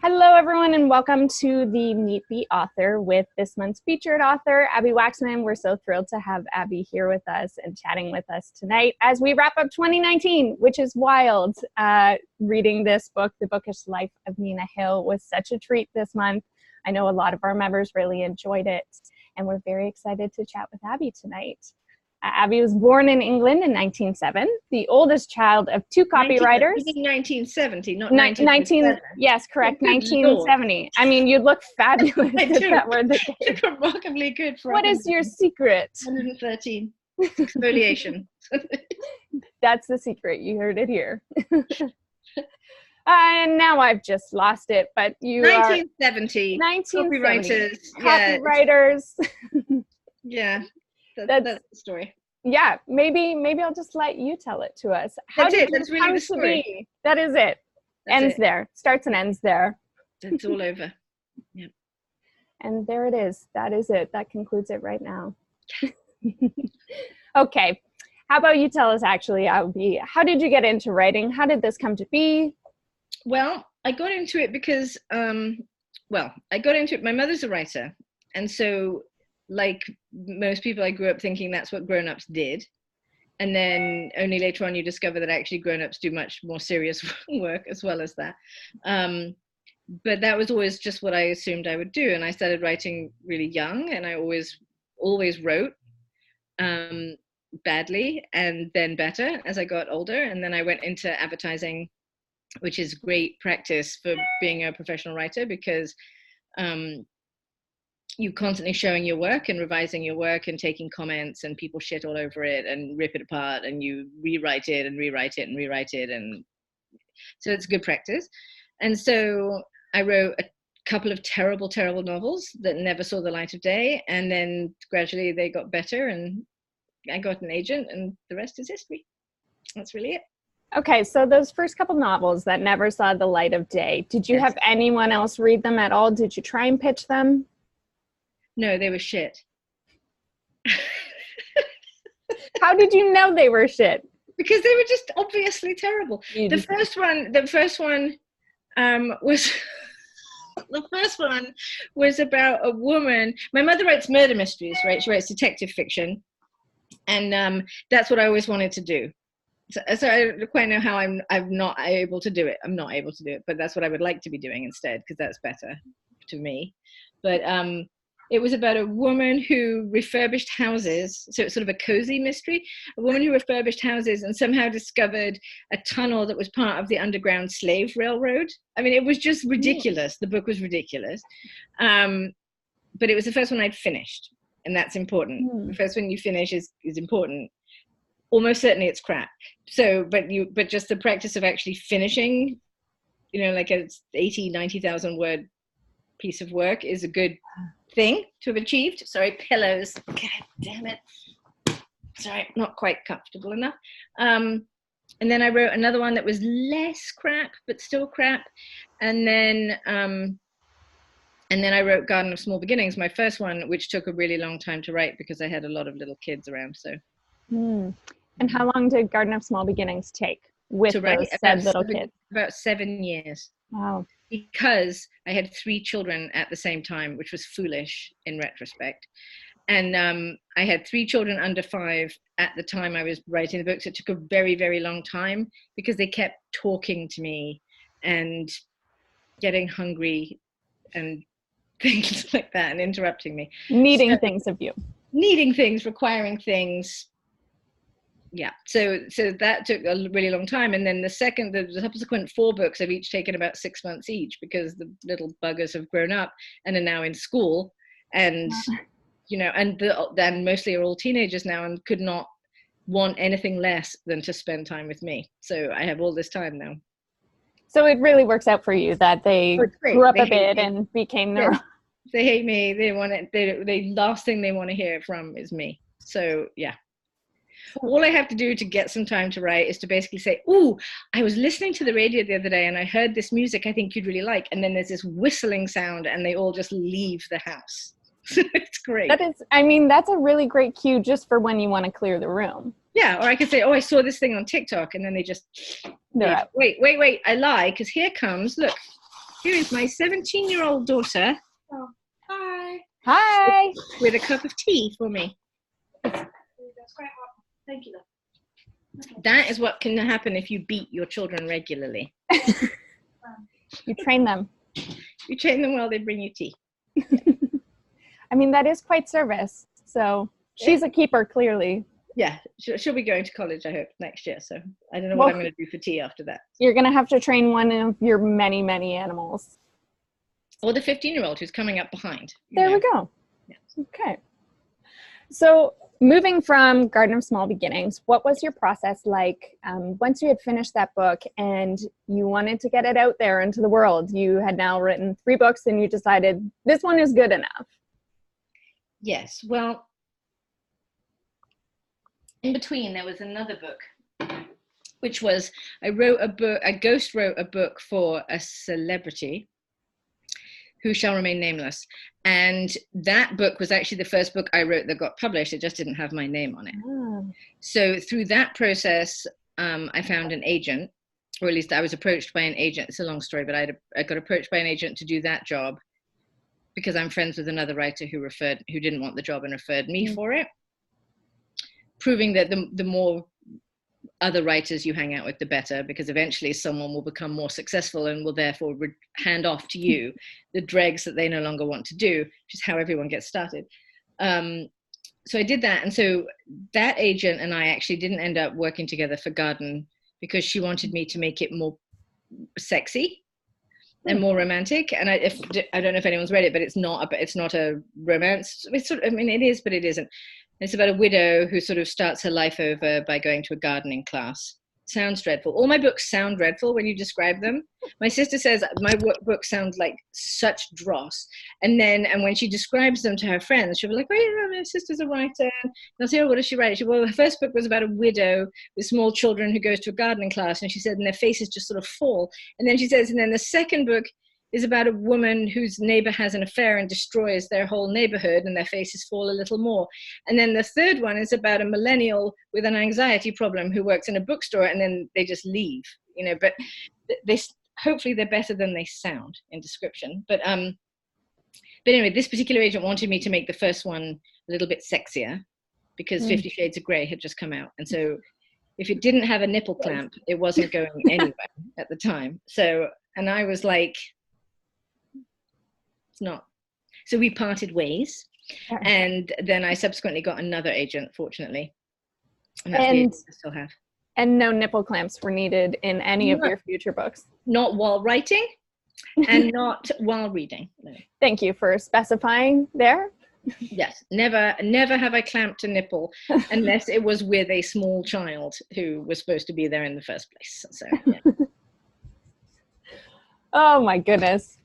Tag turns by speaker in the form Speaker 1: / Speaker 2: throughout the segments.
Speaker 1: Hello, everyone, and welcome to the Meet the Author with this month's featured author, Abbi Waxman. We're so thrilled to have Abbi here with us and chatting with us tonight as we wrap up 2019, which is wild. Reading this book, The Bookish Life of Nina Hill, was such a treat this month. I know a lot of our members really enjoyed it, and we're very excited to chat with Abbi tonight. Abbi was born in England in 1907, the oldest child of two copywriters.
Speaker 2: 1970, not 19.
Speaker 1: Yes, correct, 1970. Lord. I mean, you look fabulous if that were the case.
Speaker 2: Remarkably good for.
Speaker 1: What is your secret?
Speaker 2: 113. Exfoliation.
Speaker 1: That's the secret. You heard it here. And now I've just lost it, but you
Speaker 2: 1970.
Speaker 1: 1970.
Speaker 2: Copywriters.
Speaker 1: Copywriters.
Speaker 2: Yeah. That's the story.
Speaker 1: Yeah, maybe I'll just let you tell it to us.
Speaker 2: That's really the story.
Speaker 1: That is it. Ends there. Starts and ends there.
Speaker 2: It's all over. Yeah.
Speaker 1: And there it is. That is it. That concludes it right now. Okay. How about you tell us, actually, Abbi, how did you get into writing? How did this come to be?
Speaker 2: Well, I got into it because, my mother's a writer. And so, like most people, I grew up thinking that's what grown-ups did. And then only later on you discover that actually grown-ups do much more serious work as well as that. But that was always just what I assumed I would do. And I started writing really young, and I always wrote badly and then better as I got older. And then I went into advertising, which is great practice for being a professional writer, because you constantly showing your work and revising your work and taking comments, and people shit all over it and rip it apart, and you rewrite it and rewrite it and rewrite it. And so it's good practice. And so I wrote a couple of terrible novels that never saw the light of day. And then gradually they got better, and I got an agent, and the rest is history. That's really it.
Speaker 1: Okay, so those first couple novels that never saw the light of day, did you have anyone else read them at all? Did you try and pitch them?
Speaker 2: No, they were shit.
Speaker 1: How did you know they were shit?
Speaker 2: Because they were just obviously terrible. The first one was about a woman. My mother writes murder mysteries, right? She writes detective fiction. And that's what I always wanted to do. So I don't quite know how I'm not able to do it. I'm not able to do it, but that's what I would like to be doing instead, because that's better to me. But it was about a woman who refurbished houses. So it's sort of a cozy mystery. A woman who refurbished houses and somehow discovered a tunnel that was part of the Underground Slave Railroad. I mean, it was just ridiculous. The book was ridiculous. But it was the first one I'd finished. And that's important. The first one you finish is important. Almost certainly it's crap. So, but just the practice of actually finishing, like a 80, 90,000 word piece of work is a good thing to have achieved. Sorry, pillows. God damn it. Sorry, not quite comfortable enough. And then I wrote another one that was less crap, but still crap. And then I wrote Garden of Small Beginnings, my first one, which took a really long time to write because I had a lot of little kids around. So.
Speaker 1: And how long did Garden of Small Beginnings take with those said little kids?
Speaker 2: About 7 years.
Speaker 1: Wow.
Speaker 2: Because I had 3 children at the same time, which was foolish in retrospect. And I had 3 children under 5 at the time I was writing the book. So it took a very, very long time because they kept talking to me and getting hungry and things like that and interrupting me.
Speaker 1: Needing things of you.
Speaker 2: Needing things, requiring things. Yeah, so that took a really long time. And then the subsequent 4 books have each taken about 6 months each, because the little buggers have grown up and are now in school, and and mostly are all teenagers now and could not want anything less than to spend time with me. So I have all this time now.
Speaker 1: So it really works out for you that they grew up a bit and became their own.
Speaker 2: They hate me. They want it. The last thing they want to hear from is me. So yeah. All I have to do to get some time to write is to basically say, "Ooh, I was listening to the radio the other day and I heard this music I think you'd really like." And then there's this whistling sound and they all just leave the house. It's great.
Speaker 1: That's a really great cue just for when you want to clear the room.
Speaker 2: Yeah, or I could say, "Oh, I saw this thing on TikTok," and then they just, wait, I lie, because here comes, look, Here is my 17-year-old daughter.
Speaker 3: Oh, hi.
Speaker 1: Hi.
Speaker 2: With a cup of tea for me.
Speaker 3: That's quite hot. Thank you.
Speaker 2: That is what can happen if you beat your children regularly.
Speaker 1: You train them.
Speaker 2: You train them while they bring you tea.
Speaker 1: I mean, that is quite service. So she's a keeper, clearly.
Speaker 2: Yeah, she'll be going to college, I hope, next year. So I don't know what I'm going to do for tea after that.
Speaker 1: You're going to have to train one of your many, many animals.
Speaker 2: Or the 15-year-old who's coming up behind.
Speaker 1: There we go. Yeah. Okay. So moving from Garden of Small Beginnings, what was your process like once you had finished that book and you wanted to get it out there into the world? You had now written 3 books and you decided this one is good enough.
Speaker 2: Yes. Well, in between, there was another book, which was, I ghost wrote a book for a celebrity who shall remain nameless. And that book was actually the first book I wrote that got published. It just didn't have my name on it. Oh. So through that process, I found an agent, or at least I was approached by an agent. It's a long story, but I got approached by an agent to do that job because I'm friends with another writer who didn't want the job and referred me for it. Proving that the more other writers you hang out with, the better, because eventually someone will become more successful and will therefore hand off to you the dregs that they no longer want to do, which is how everyone gets started. So I did that. And so that agent and I actually didn't end up working together for Garden because she wanted me to make it more sexy and more romantic. And I don't know if anyone's read it, but it's not a romance. It's sort of, I mean, it is, but it isn't. It's about a widow who sort of starts her life over by going to a gardening class. Sounds dreadful. All my books sound dreadful when you describe them. My sister says my books sound like such dross. And when she describes them to her friends, she'll be like, oh yeah, my sister's a writer. And I'll say, oh, what does she write? Well, her first book was about a widow with small children who goes to a gardening class. And she said, and their faces just sort of fall. And then she says, and then the second book is about a woman whose neighbor has an affair and destroys their whole neighborhood, and their faces fall a little more. And then the third one is about a millennial with an anxiety problem who works in a bookstore, and then they just leave, but hopefully they're better than they sound in description. But anyway, this particular agent wanted me to make the first one a little bit sexier because 50 Shades of Grey had just come out. And so if it didn't have a nipple clamp, it wasn't going anywhere at the time. So, and I was like, it's not. So we parted ways. And then I subsequently got another agent, fortunately. And that's the agent I still have.
Speaker 1: And no nipple clamps were needed in any of your future books?
Speaker 2: Not while writing and not while reading. No.
Speaker 1: Thank you for specifying there.
Speaker 2: Yes, never have I clamped a nipple unless it was with a small child who was supposed to be there in the first place. So, yeah.
Speaker 1: Oh my goodness.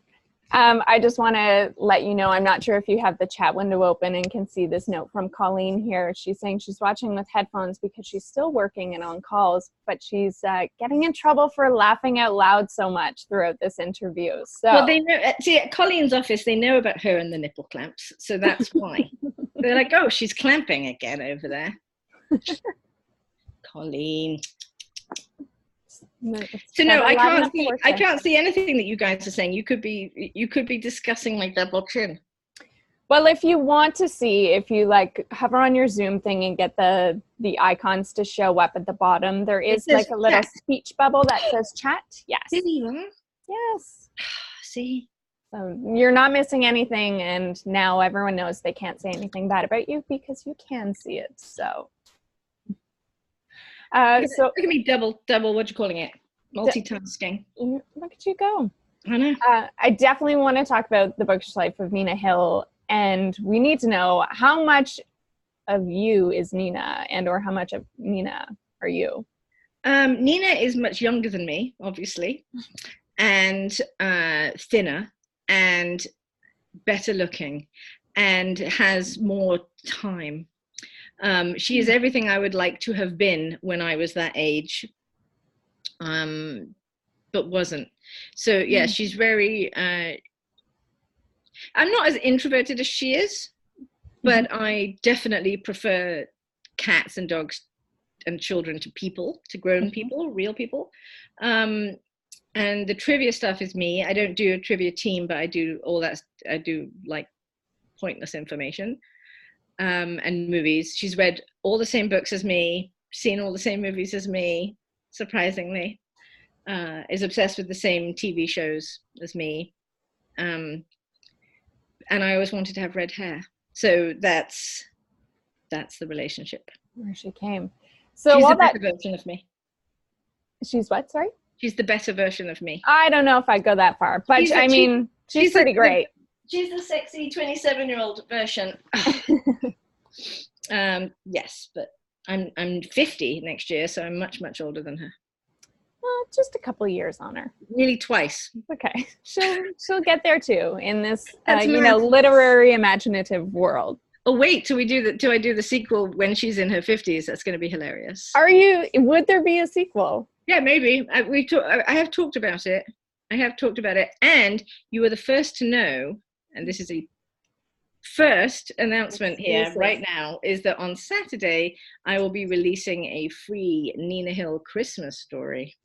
Speaker 1: I just want to let you know, I'm not sure if you have the chat window open and can see this note from Colleen here. She's saying she's watching with headphones because she's still working and on calls, but she's getting in trouble for laughing out loud so much throughout this interview. So,
Speaker 2: well, they know. See, at Colleen's office, they know about her and the nipple clamps, so that's why. They're like, oh, she's clamping again over there. Colleen. So no, I can't see anything that you guys are saying. You could be discussing my double chin.
Speaker 1: Well, if you want to see, if you like hover on your Zoom thing and get the icons to show up at the bottom, there is like a little speech bubble that says chat. Yes. Yes.
Speaker 2: See?
Speaker 1: So you're not missing anything, and now everyone knows they can't say anything bad about you because you can see it. So
Speaker 2: look at me double, what you calling it? Multitasking.
Speaker 1: Look at you go.
Speaker 2: I know.
Speaker 1: I definitely want to talk about the bookish life of Nina Hill, and we need to know how much of you is Nina, and or how much of Nina are you?
Speaker 2: Nina is much younger than me, obviously, and thinner and better looking and has more time. She is everything I would like to have been when I was that age, but wasn't. So yeah, she's very, I'm not as introverted as she is, but I definitely prefer cats and dogs and children to people, to grown people, real people. And the trivia stuff is me. I don't do a trivia team, but I do all that. I do like pointless information and movies. She's read all the same books as me, seen all the same movies as me, surprisingly. Is obsessed with the same TV shows as me. And I always wanted to have red hair. So that's the relationship.
Speaker 1: Where she came. So
Speaker 2: she's
Speaker 1: all
Speaker 2: the
Speaker 1: that
Speaker 2: better version of me.
Speaker 1: She's what? Sorry?
Speaker 2: She's the better version of me.
Speaker 1: I don't know if I'd go that far, but I mean, she's pretty great.
Speaker 2: She's the sexy 27-year-old version. Yes, but I'm 50 next year, so I'm much, much older than her.
Speaker 1: Well, just a couple of years on her.
Speaker 2: Nearly twice.
Speaker 1: Okay, she'll get there too in this literary imaginative world.
Speaker 2: Oh wait till I do the sequel when she's in her 50s. That's going to be hilarious.
Speaker 1: Would there be a sequel?
Speaker 2: Yeah, maybe. I have talked about it. And you were the first to know, and this is a first announcement here right now, is that on Saturday I will be releasing a free Nina Hill Christmas story.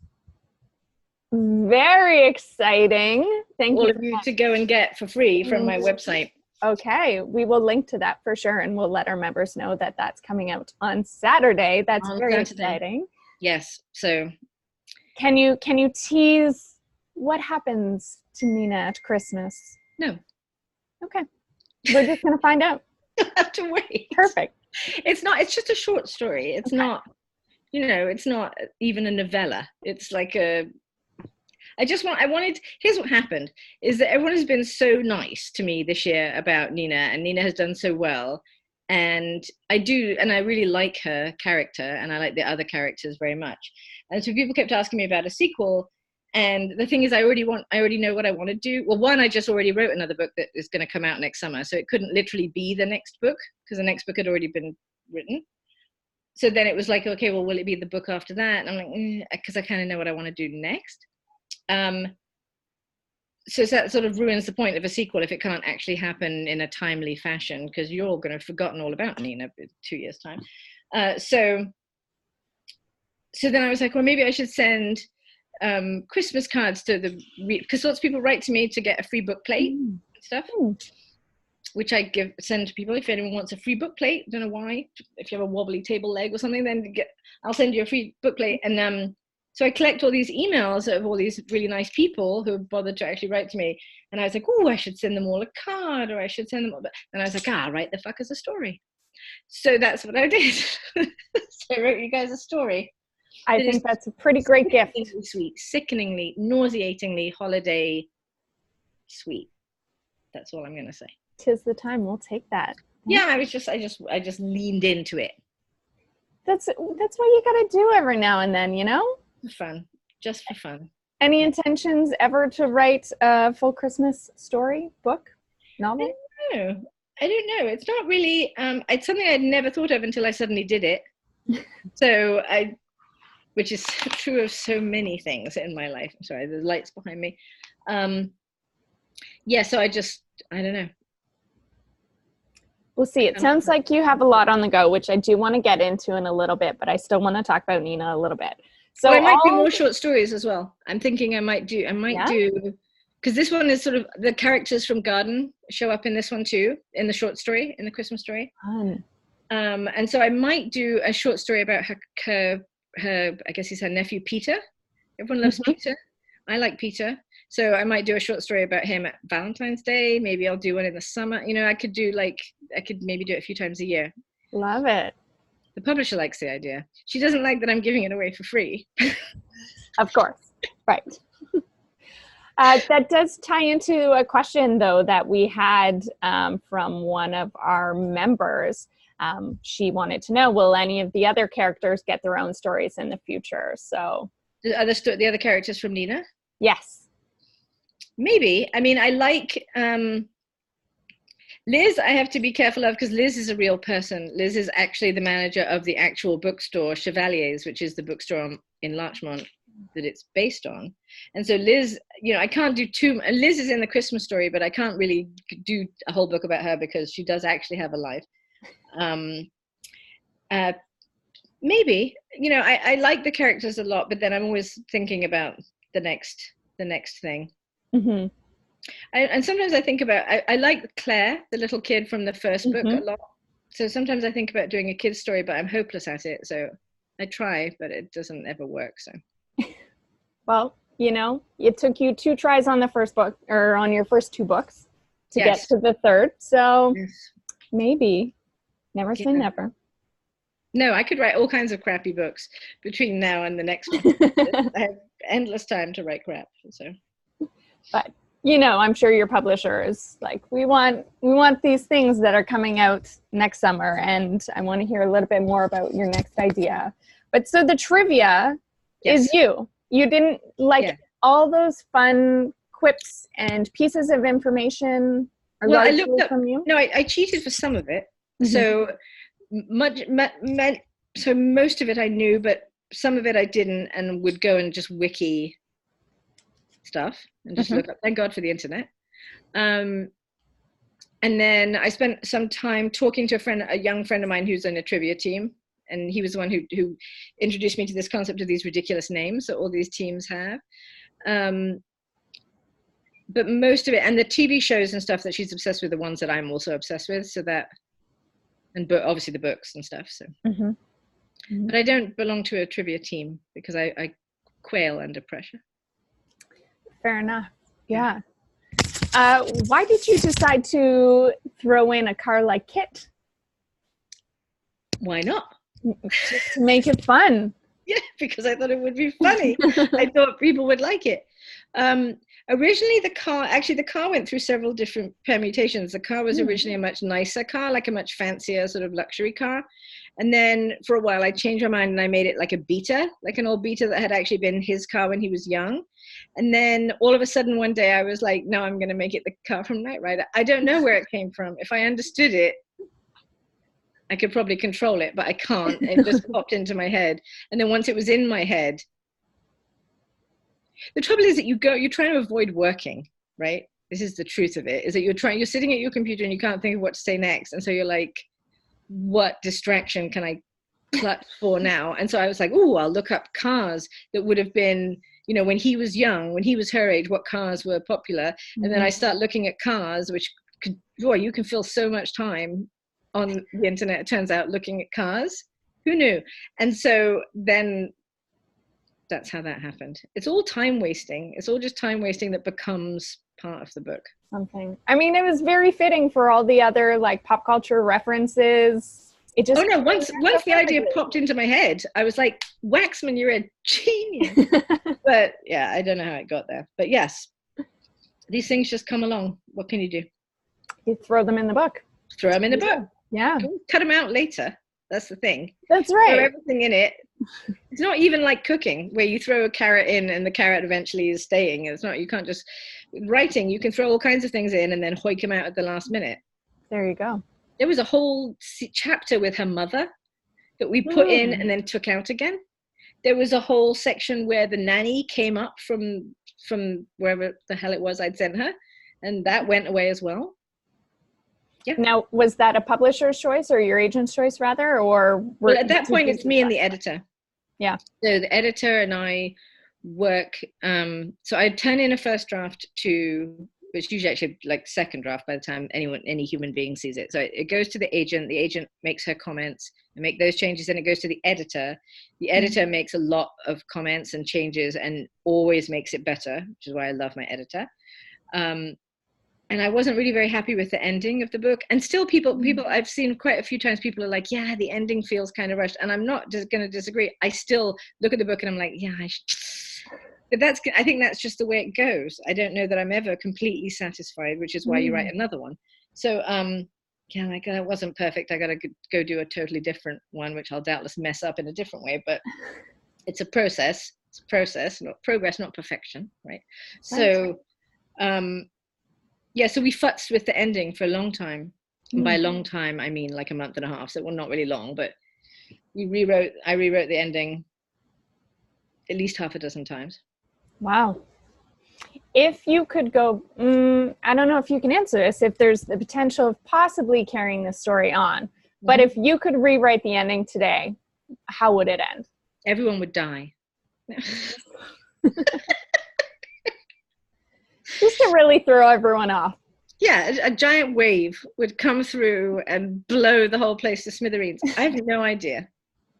Speaker 1: Very exciting. Thank
Speaker 2: all
Speaker 1: you
Speaker 2: of you to go and get for free from my website.
Speaker 1: Okay, we will link to that for sure, and we'll let our members know that that's coming out on Saturday. That's very exciting.
Speaker 2: Yes. So
Speaker 1: can you tease what happens to Nina at Christmas?
Speaker 2: No.
Speaker 1: Okay. We're just going to find out.
Speaker 2: You'll have to wait.
Speaker 1: Perfect.
Speaker 2: It's just a short story. It's not, it's not even a novella. It's like here's what happened is that everyone has been so nice to me this year about Nina, and Nina has done so well. And I really like her character, and I like the other characters very much. And so people kept asking me about a sequel. And the thing is, I already know what I want to do. Well, one, I just already wrote another book that is going to come out next summer. So it couldn't literally be the next book because the next book had already been written. So then it was like, okay, well, will it be the book after that? And I'm like, because I kind of know what I want to do next. So that sort of ruins the point of a sequel if it can't actually happen in a timely fashion, because you're all going to have forgotten all about Nina in 2 years' time. So then I was like, well, maybe I should send Christmas cards to because lots of people write to me to get a free book plate and stuff, which I send to people. If anyone wants a free book plate, don't know why. If you have a wobbly table leg or something, then I'll send you a free book plate. And so I collect all these emails of all these really nice people who have bothered to actually write to me. And I was like, oh, I should send them all a card, or I should send them all. And I was like, I'll write the fuckers a story. So that's what I did. So I wrote you guys a story.
Speaker 1: I think that's a pretty great gift.
Speaker 2: Sweet, sickeningly, nauseatingly holiday sweet. That's all I'm going to say.
Speaker 1: 'Tis the time. We'll take that.
Speaker 2: Yeah, I just leaned into it.
Speaker 1: That's what you got to do every now and then,
Speaker 2: For fun, just for fun.
Speaker 1: Any intentions ever to write a full Christmas story, book, novel?
Speaker 2: I don't know. It's not really. It's something I'd never thought of until I suddenly did it. So which is true of so many things in my life. I'm sorry, the light's behind me. So I don't know.
Speaker 1: We'll see. It sounds like you have a lot on the go, which I do want to get into in a little bit, but I still want to talk about Nina a little bit. So
Speaker 2: I might do more short stories as well. I'm thinking I might do, because this one is sort of, the characters from Garden show up in this one too, in the short story, in the Christmas story.
Speaker 1: Fun.
Speaker 2: And so I might do a short story about her I guess he's her nephew, Peter. Everyone loves Peter. I like Peter. So I might do a short story about him at Valentine's Day. Maybe I'll do one in the summer. I could maybe do it a few times a year.
Speaker 1: Love it.
Speaker 2: The publisher likes the idea. She doesn't like that I'm giving it away for free.
Speaker 1: Of course. Right. That does tie into a question, though, that we had from one of our members. She wanted to know, will any of the other characters get their own stories in the future? So
Speaker 2: the other characters from Nina?
Speaker 1: Yes.
Speaker 2: Maybe. I mean, I like Liz. I have to be careful of, because Liz is a real person. Liz is actually the manager of the actual bookstore Chevalier's, which is the bookstore in Larchmont that it's based on. And so Liz, I can't do Liz is in the Christmas story, but I can't really do a whole book about her because she does actually have a life. Maybe, I like the characters a lot, but then I'm always thinking about the next the next thing.
Speaker 1: Mm-hmm.
Speaker 2: And sometimes I think about, I like Claire, the little kid from the first book, a lot. So sometimes I think about doing a kid's story, but I'm hopeless at it. So I try, but it doesn't ever work. So,
Speaker 1: well, you know, it took you 2 tries on the first book, or on your first 2 books, to get to the third. So maybe, never say never.
Speaker 2: No, I could write all kinds of crappy books between now and the next one. I have endless time to write crap. So,
Speaker 1: but you know, I'm sure your publisher is like, we want these things that are coming out next summer, and I want to hear a little bit more about your next idea. But so the trivia is you. You didn't all those fun quips and pieces of information are largely from you?
Speaker 2: No, I cheated for some of it. So so most of it I knew, but some of it I didn't, and would go and just wiki stuff and just look up. Thank God for the internet. And then I spent some time talking to a young friend of mine who's in a trivia team, and he was the one who introduced me to this concept of these ridiculous names that all these teams have. But most of it, and the TV shows and stuff that she's obsessed with, the ones that I'm also obsessed with. So that, and obviously the books and stuff. So, but I don't belong to a trivia team because I quail under pressure.
Speaker 1: Fair enough. Yeah. Why did you decide to throw in a car like Kit?
Speaker 2: Why not?
Speaker 1: Just to make it fun.
Speaker 2: Yeah, because I thought it would be funny. I thought people would like it. Originally, the car went through several different permutations. The car was originally a much nicer car, like a much fancier sort of luxury car. And then for a while, I changed my mind and I made it like a Beta, like an old Beta that had actually been his car when he was young. And then all of a sudden one day I was like, no, I'm going to make it the car from Knight Rider. I don't know where it came from. If I understood it, I could probably control it, but I can't. It just popped into my head. And then once it was in my head, the trouble is that you're trying to avoid working, right? This is the truth of it, is that you're sitting at your computer and you can't think of what to say next. And so you're like, what distraction can I clutch for now? And so I was like, oh, I'll look up cars that would have been, you know, when he was young, when he was her age, what cars were popular. And then I start looking at cars, which you can fill so much time on the internet, it turns out, looking at cars. Who knew? And so then that's how that happened. It's all time wasting. It's all just time wasting that becomes part of the book.
Speaker 1: Something. I mean, it was very fitting for all the other like pop culture references. It just
Speaker 2: once the idea popped into my head, I was like, Waxman, you're a genius. But yeah, I don't know how it got there. But yes, these things just come along. What can you do?
Speaker 1: You throw them in the book.
Speaker 2: Throw them in the book.
Speaker 1: Yeah.
Speaker 2: Cut them out later. That's the thing.
Speaker 1: That's right.
Speaker 2: Throw everything in it. It's not even like cooking, where you throw a carrot in and the carrot eventually is staying. It's not, you can't just, writing, you can throw all kinds of things in and then hoik them out at the last minute.
Speaker 1: There you go.
Speaker 2: There was a whole chapter with her mother that we put in and then took out again. There was a whole section where the nanny came up from wherever the hell it was I'd sent her, and that went away as well. Yeah.
Speaker 1: Now, was that a publisher's choice or your agent's choice, rather? Or
Speaker 2: well, at that point, it's me and the editor.
Speaker 1: Yeah.
Speaker 2: So the editor and I work. So I turn in a first draft to, which usually actually like second draft by the time any human being sees it. So it goes to the agent. The agent makes her comments and make those changes. Then it goes to the editor. The editor makes a lot of comments and changes and always makes it better, which is why I love my editor. And I wasn't really very happy with the ending of the book. And still people I've seen quite a few times, people are like, yeah, the ending feels kind of rushed. And I'm not just going to disagree. I still look at the book and I'm like, yeah, but I think that's just the way it goes. I don't know that I'm ever completely satisfied, which is why you write another one. So, yeah, like it wasn't perfect. I got to go do a totally different one, which I'll doubtless mess up in a different way, but it's a process. It's a process, not progress, not perfection. Right. So, yeah, so we futzed with the ending for a long time. And by a long time, I mean like a month and a half. So well, not really long, but I rewrote the ending at least half a dozen times.
Speaker 1: Wow. If you could go, I don't know if you can answer this, if there's the potential of possibly carrying this story on, but if you could rewrite the ending today, how would it end?
Speaker 2: Everyone would die.
Speaker 1: Just to really throw everyone off.
Speaker 2: Yeah, a giant wave would come through and blow the whole place to smithereens. I have no idea.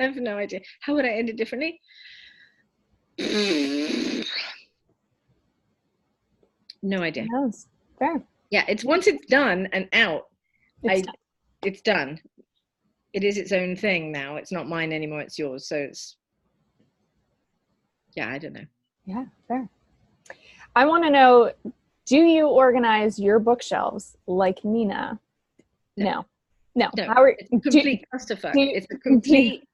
Speaker 2: I have no idea. How would I end it differently? No idea.
Speaker 1: Yes. Fair.
Speaker 2: Yeah, it's once it's done and out,
Speaker 1: It's done.
Speaker 2: it's done. It is its own thing now. It's not mine anymore, it's yours. So it's, yeah, I don't know.
Speaker 1: Yeah, fair. I want to know, do you organize your bookshelves like Nina? No.
Speaker 2: It's a complete clusterfuck. It's a complete,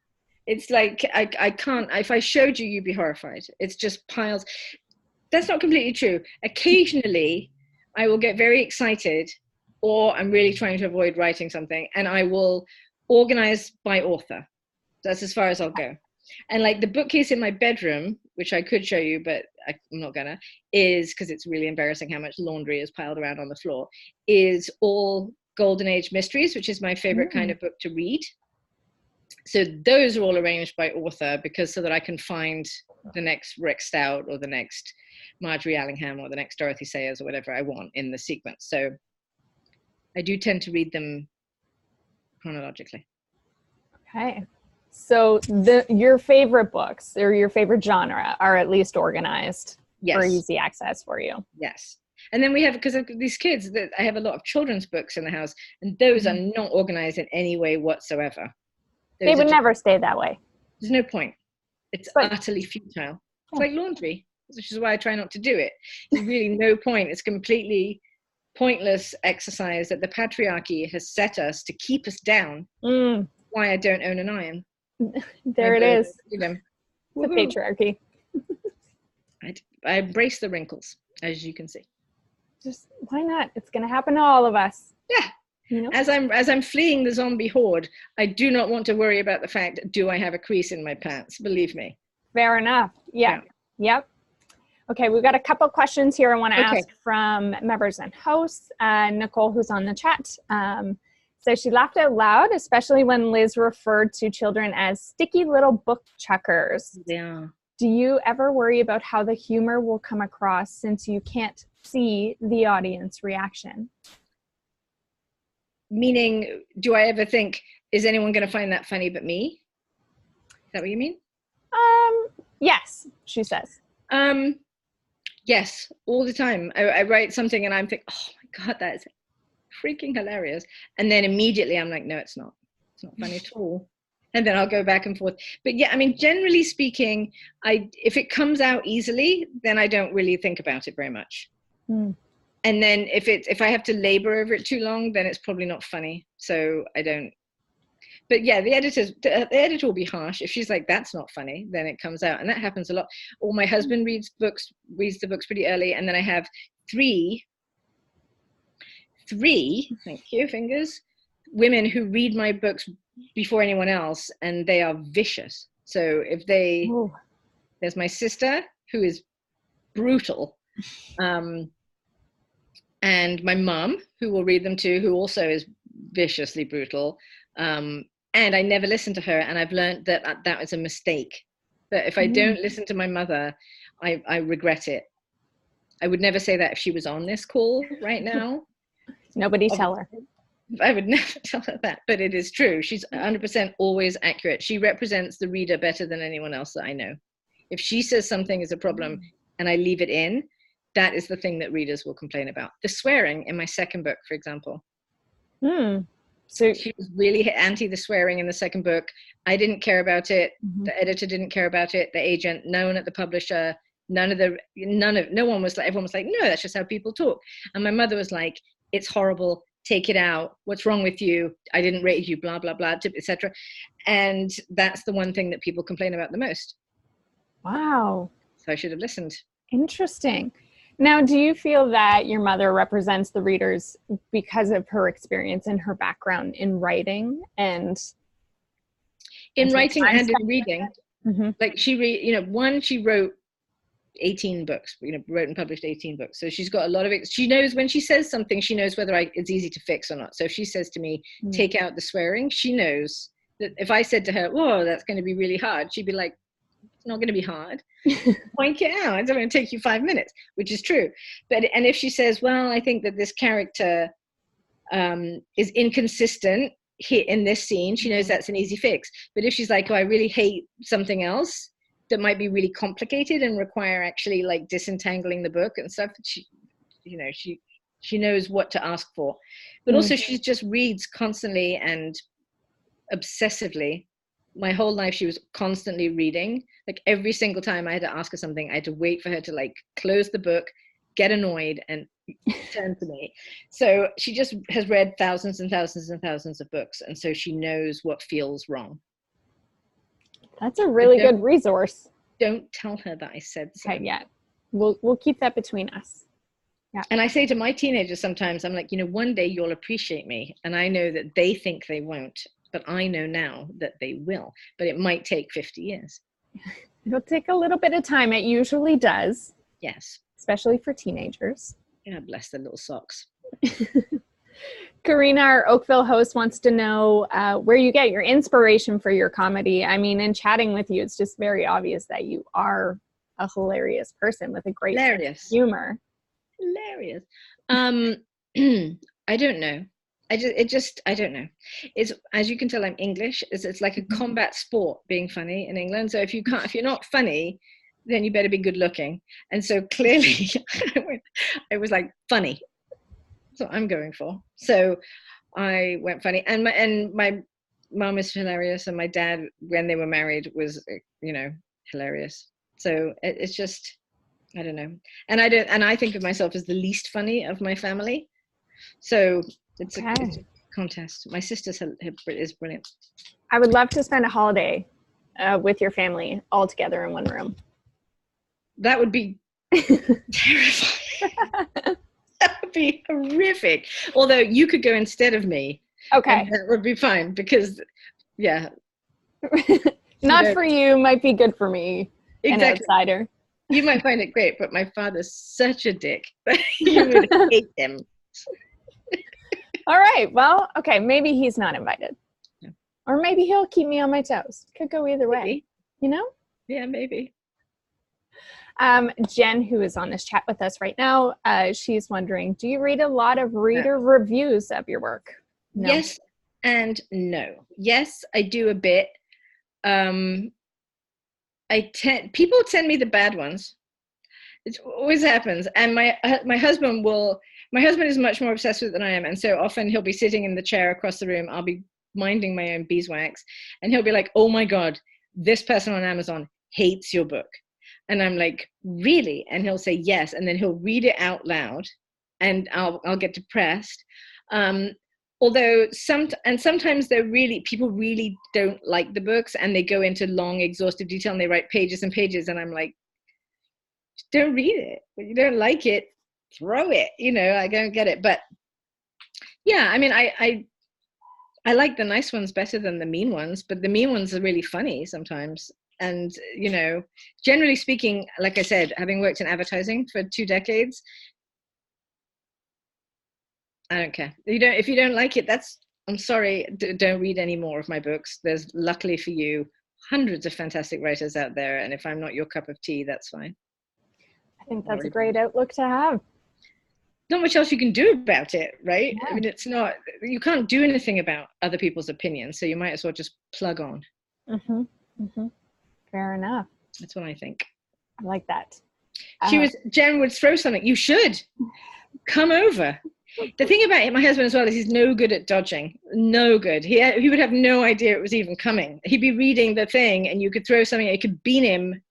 Speaker 2: it's like, I can't, if I showed you, you'd be horrified. It's just piles. That's not completely true. Occasionally, I will get very excited, or I'm really trying to avoid writing something, and I will organize by author. That's as far as I'll go. And like the bookcase in my bedroom, which I could show you, but I'm not gonna, is, because it's really embarrassing how much laundry is piled around on the floor, is all Golden Age mysteries, which is my favorite kind of book to read. So those are all arranged by author, because so that I can find the next Rick Stout or the next Marjorie Allingham or the next Dorothy Sayers or whatever I want in the sequence. So I do tend to read them chronologically.
Speaker 1: Okay. So your favorite books or your favorite genre are at least organized for easy access for you.
Speaker 2: Yes. And then we have, because of these kids, that I have a lot of children's books in the house, and those are not organized in any way whatsoever.
Speaker 1: They would never stay that way.
Speaker 2: There's no point. It's utterly futile. It's like laundry, which is why I try not to do it. There's really no point. It's completely pointless exercise that the patriarchy has set us to keep us down. Why I don't own an iron.
Speaker 1: There it is.
Speaker 2: The
Speaker 1: patriarchy.
Speaker 2: I embrace the wrinkles, as you can see.
Speaker 1: Just why not? It's going to happen to all of us.
Speaker 2: Yeah.
Speaker 1: You know?
Speaker 2: As I'm fleeing the zombie horde, I do not want to worry about the fact, do I have a crease in my pants? Believe me.
Speaker 1: Fair enough. Yeah. Yep. Okay, we've got a couple questions here I want to ask from members and hosts. Nicole, who's on the chat, so she laughed out loud, especially when Liz referred to children as sticky little book chuckers.
Speaker 2: Yeah.
Speaker 1: Do you ever worry about how the humor will come across since you can't see the audience reaction?
Speaker 2: Meaning, do I ever think, is anyone going to find that funny but me? Is that what you mean?
Speaker 1: Yes, she says.
Speaker 2: Yes, all the time. I write something and I'm thinking, oh my God, that is freaking hilarious. And then immediately I'm like, no, it's not. It's not funny at all. And then I'll go back and forth. But yeah, I mean, generally speaking, if it comes out easily, then I don't really think about it very much. And then if I have to labor over it too long, then it's probably not funny. So I don't. But yeah, the editor will be harsh. If she's like, that's not funny, then it comes out. And that happens a lot. Or my husband reads the books pretty early. And then I have three, thank you, fingers, women who read my books before anyone else. And they are vicious. So if there's my sister, who is brutal. And my mum, who will read them too, who also is viciously brutal. And I never listen to her, and I've learned that was a mistake. But if I don't listen to my mother, I regret it. I would never say that if she was on this call right now.
Speaker 1: Nobody tell her.
Speaker 2: I would never tell her that, but it is true. She's 100% always accurate. She represents the reader better than anyone else that I know. If she says something is a problem and I leave it in, that is the thing that readers will complain about. The swearing in my second book, for example. So she was really really the swearing in the second book. I didn't care about it. The editor didn't care about it. The agent, no one at the publisher, everyone was like, no, that's just how people talk. And my mother was like, it's horrible. Take it out. What's wrong with you? I didn't rate you, blah, blah, blah, etc. And that's the one thing that people complain about the most.
Speaker 1: Wow.
Speaker 2: So I should have listened.
Speaker 1: Interesting. Now, do you feel that your mother represents the readers because of her experience and her background in writing and
Speaker 2: in reading? Like she wrote 18 books, wrote and published 18 books. So she's got a lot of it. She knows when she says something, she knows whether it's easy to fix or not. So if she says to me, take out the swearing, she knows that if I said to her, whoa, that's going to be really hard, she'd be like, It's not going to be hard. Point it out. It's going to take you 5 minutes, which is true. And if she says, well, I think that this character is inconsistent here in this scene, she knows that's an easy fix. But if she's like, oh, I really hate something else that might be really complicated and require actually like disentangling the book and stuff, she knows what to ask for. But also she just reads constantly and obsessively. My whole life she was constantly reading. Like every single time I had to ask her something, I had to wait for her to like close the book, get annoyed, and turn to me. So she just has read thousands and thousands and thousands of books, and so she knows what feels wrong.
Speaker 1: That's a really good resource.
Speaker 2: Don't tell her that I said so.
Speaker 1: Okay, yeah. We'll keep that between us. Yeah.
Speaker 2: And I say to my teenagers sometimes, I'm like, one day you'll appreciate me. And I know that they think they won't, but I know now that they will. But it might take 50 years.
Speaker 1: It'll take a little bit of time. It usually does.
Speaker 2: Yes.
Speaker 1: Especially for teenagers.
Speaker 2: Yeah, bless their little socks.
Speaker 1: Karina, our Oakville host, wants to know where you get your inspiration for your comedy. I mean, in chatting with you, it's just very obvious that you are a hilarious person with a great sense of humor.
Speaker 2: Hilarious. I don't know. I don't know. It's, as you can tell, I'm English. It's like a combat sport being funny in England. So if you're not funny, then you better be good looking. And so clearly I was like funny. That's what I'm going for. So I went funny. And my mom is hilarious. And my dad, when they were married, was, hilarious. So it's just, I don't know. And I think of myself as the least funny of my family. So it's a contest. My sister is brilliant.
Speaker 1: I would love to spend a holiday with your family all together in one room.
Speaker 2: That would be terrifying. That would be horrific. Although you could go instead of me.
Speaker 1: Okay.
Speaker 2: That would be fine because, yeah.
Speaker 1: Not for you, might be good for me.
Speaker 2: Exactly.
Speaker 1: An outsider.
Speaker 2: You might find it great, but my father's such a dick that you would hate him.
Speaker 1: All right. Well, okay. Maybe he's not invited.
Speaker 2: Yeah.
Speaker 1: Or maybe he'll keep me on my toes. Could go either way.
Speaker 2: Yeah, maybe.
Speaker 1: Jen, who is on this chat with us right now, she's wondering, do you read a lot of reader reviews of your work? No.
Speaker 2: Yes and no. Yes, I do a bit. People send me the bad ones. It always happens. And my husband is much more obsessed with it than I am. And so often he'll be sitting in the chair across the room. I'll be minding my own beeswax. And he'll be like, oh my God, this person on Amazon hates your book. And I'm like, really? And he'll say yes. And then he'll read it out loud and I'll get depressed. Although sometimes people really don't like the books and they go into long, exhaustive detail and they write pages and pages. And I'm like, don't read it. If you don't like it, throw it. I don't get it. But yeah, I mean, I like the nice ones better than the mean ones, but the mean ones are really funny sometimes. And, generally speaking, like I said, having worked in advertising for 2 decades, I don't care. If you don't like it, I'm sorry, don't read any more of my books. There's, luckily for you, hundreds of fantastic writers out there. And if I'm not your cup of tea, that's fine.
Speaker 1: I think that's a great outlook to have.
Speaker 2: Not much else you can do about it, right?
Speaker 1: Yeah.
Speaker 2: I mean, you can't do anything about other people's opinions. So you might as well just plug on.
Speaker 1: Mm-hmm. Mm-hmm. Fair enough.
Speaker 2: That's what I think.
Speaker 1: I like that.
Speaker 2: Jen would throw something. You should come over. The thing about it, my husband as well, is he's no good at dodging. No good. He would have no idea it was even coming. He'd be reading the thing and you could throw something, it could bean him.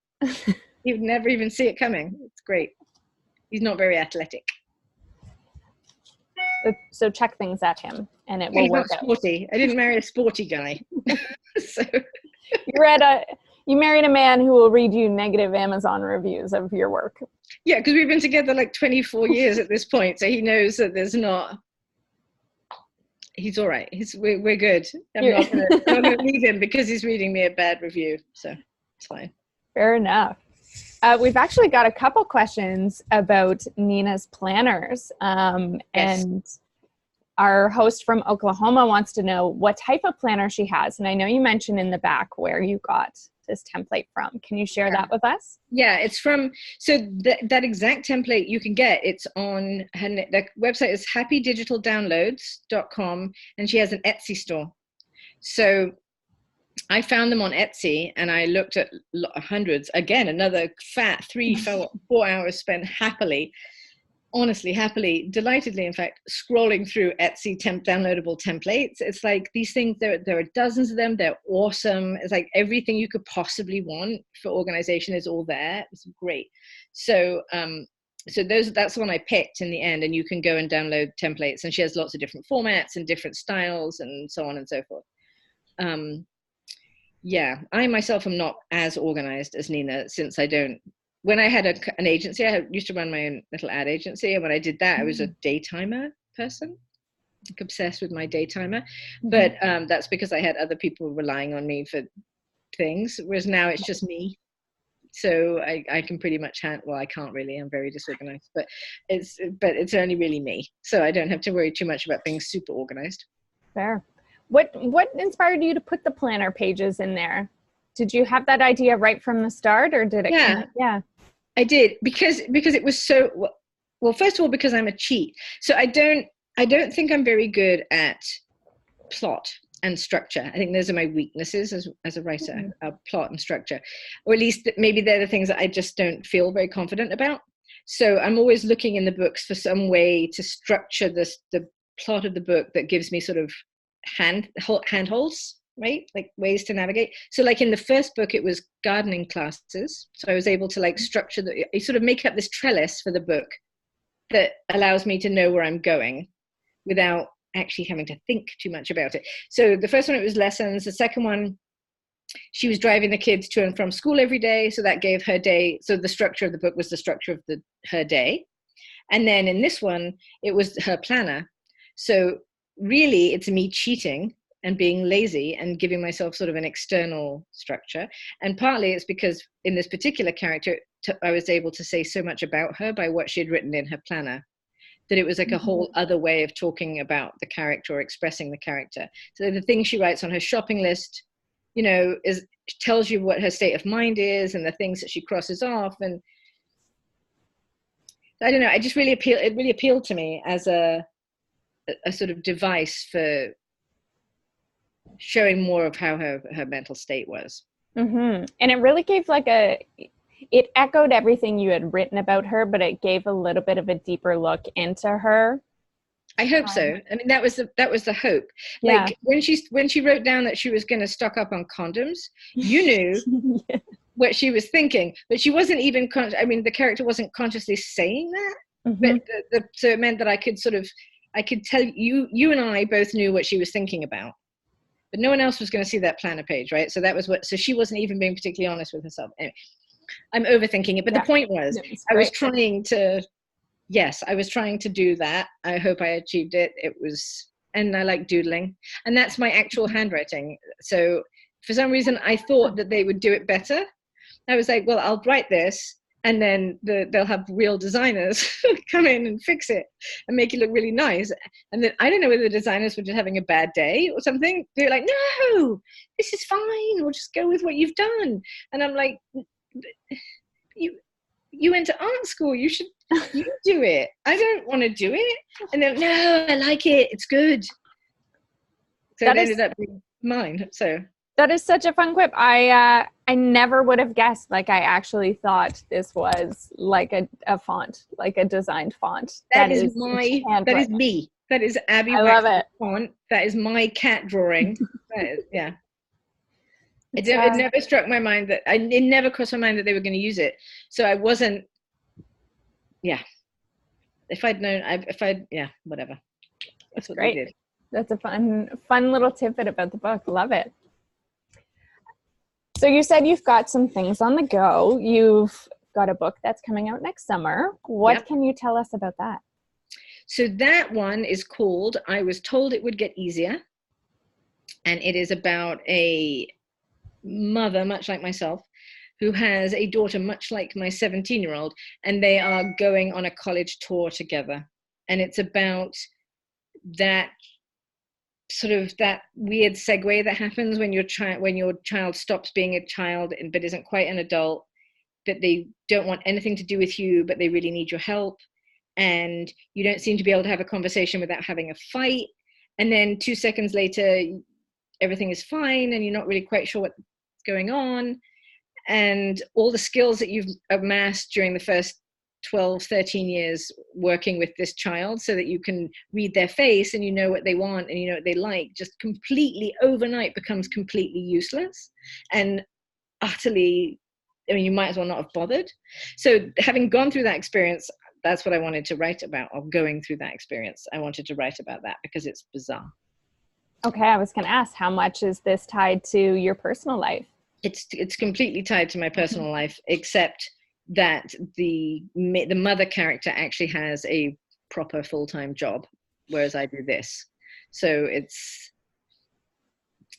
Speaker 2: He would never even see it coming. It's great. He's not very athletic.
Speaker 1: So check things at him and it will work out.
Speaker 2: Sporty. I didn't marry a sporty guy. So
Speaker 1: you married a man who will read you negative Amazon reviews of your work.
Speaker 2: Yeah, because we've been together like 24 years at this point, so he knows that he's all right. We're good. I'm not going to leave him because he's reading me a bad review, so it's fine.
Speaker 1: Fair enough. We've actually got a couple questions about Nina's planners, and our host from Oklahoma wants to know what type of planner she has. And I know you mentioned in the back where you got this template from. Can you share that with us?
Speaker 2: Yeah, it's from, so that exact template you can get, it's on her, the website is happydigitaldownloads.com, and she has an Etsy store. So I found them on Etsy and I looked at hundreds, again, another fat 3-4 hours spent happily, honestly, happily, delightedly, in fact, scrolling through Etsy downloadable templates. It's like these things, there are dozens of them. They're awesome. It's like everything you could possibly want for organization is all there. It's great. So, that's the one I picked in the end, and you can go and download templates, and she has lots of different formats and different styles and so on and so forth. Yeah, I myself am not as organized as Nina, since I don't. When I had an agency, I used to run my own little ad agency. And when I did that, I was a daytimer person, like obsessed with my daytimer. But that's because I had other people relying on me for things, whereas now it's just me. So I can pretty much well, I can't really, I'm very disorganized, but it's only really me. So I don't have to worry too much about being super organized.
Speaker 1: Fair. What inspired you to put the planner pages in there? Did you have that idea right from the start, or did it?
Speaker 2: Yeah. I did, because it was so, well, first of all, because I'm a cheat. So I don't think I'm very good at plot and structure. I think those are my weaknesses as a writer, plot and structure, or at least maybe they're the things that I just don't feel very confident about. So I'm always looking in the books for some way to structure the plot of the book that gives me sort of handholds, right? Like ways to navigate. So like in the first book, it was gardening classes. So I was able to like structure sort of make up this trellis for the book that allows me to know where I'm going without actually having to think too much about it. So the first one, it was lessons. The second one, she was driving the kids to and from school every day. So that gave her day. So the structure of the book was the structure of her day. And then in this one, it was her planner. So really it's me cheating and being lazy and giving myself sort of an external structure. And partly it's because in this particular character, I was able to say so much about her by what she had written in her planner, that it was like a whole other way of talking about the character or expressing the character. So the things she writes on her shopping list, you know, tells you what her state of mind is, and the things that she crosses off. And I don't know, it really appealed to me as a sort of device for showing more of how her mental state was.
Speaker 1: And it really gave it echoed everything you had written about her, but it gave a little bit of a deeper look into her.
Speaker 2: I hope so. I mean, that was the hope.
Speaker 1: Yeah.
Speaker 2: Like when she wrote down that she was going to stock up on condoms, you knew what she was thinking, but she wasn't even the character wasn't consciously saying that. But so it meant that I could tell you and I both knew what she was thinking about, but no one else was going to see that planner page, right? So so she wasn't even being particularly honest with herself. Anyway, I'm overthinking it, but the point was, I was trying to do that. I hope I achieved it. And I like doodling, and that's my actual handwriting. So for some reason, I thought that they would do it better. I was like, well, I'll write this, and then they'll have real designers come in and fix it and make it look really nice. And then I don't know whether the designers were just having a bad day or something. They're like, no, this is fine. We'll just go with what you've done. And I'm like, you went to art school. You do it. I don't want to do it. And then, no, I like it. It's good. So it ended up being mine. So
Speaker 1: that is such a fun quip. I never would have guessed. Like, I actually thought this was like a font, like a designed font.
Speaker 2: That is me. That is Abbi Waxman font. That is my cat drawing. Yeah. It never struck my mind it never crossed my mind that they were going to use it. So I wasn't, if I'd known, whatever.
Speaker 1: That's what great. They did. That's a fun little tidbit about the book. Love it. So you said you've got some things on the go. You've got a book that's coming out next summer. What can you tell us about that?
Speaker 2: So that one is called I Was Told It Would Get Easier. And it is about a mother, much like myself, who has a daughter much like my 17-year-old, and they are going on a college tour together. And it's about that sort of that weird segue that happens when your child stops being a child but isn't quite an adult, that they don't want anything to do with you, but they really need your help, and you don't seem to be able to have a conversation without having a fight, and then 2 seconds later everything is fine and you're not really quite sure what's going on, and all the skills that you've amassed during the first 12, 13 years working with this child so that you can read their face and you know what they want and you know what they like, just completely overnight becomes completely useless and utterly, I mean, you might as well not have bothered. So having gone through that experience, that's what I wanted to write about, or going through that experience. I wanted to write about that because it's bizarre.
Speaker 1: Okay, I was going to ask, how much is this tied to your personal life?
Speaker 2: It's completely tied to my personal life, except that the mother character actually has a proper full-time job, whereas I do this. So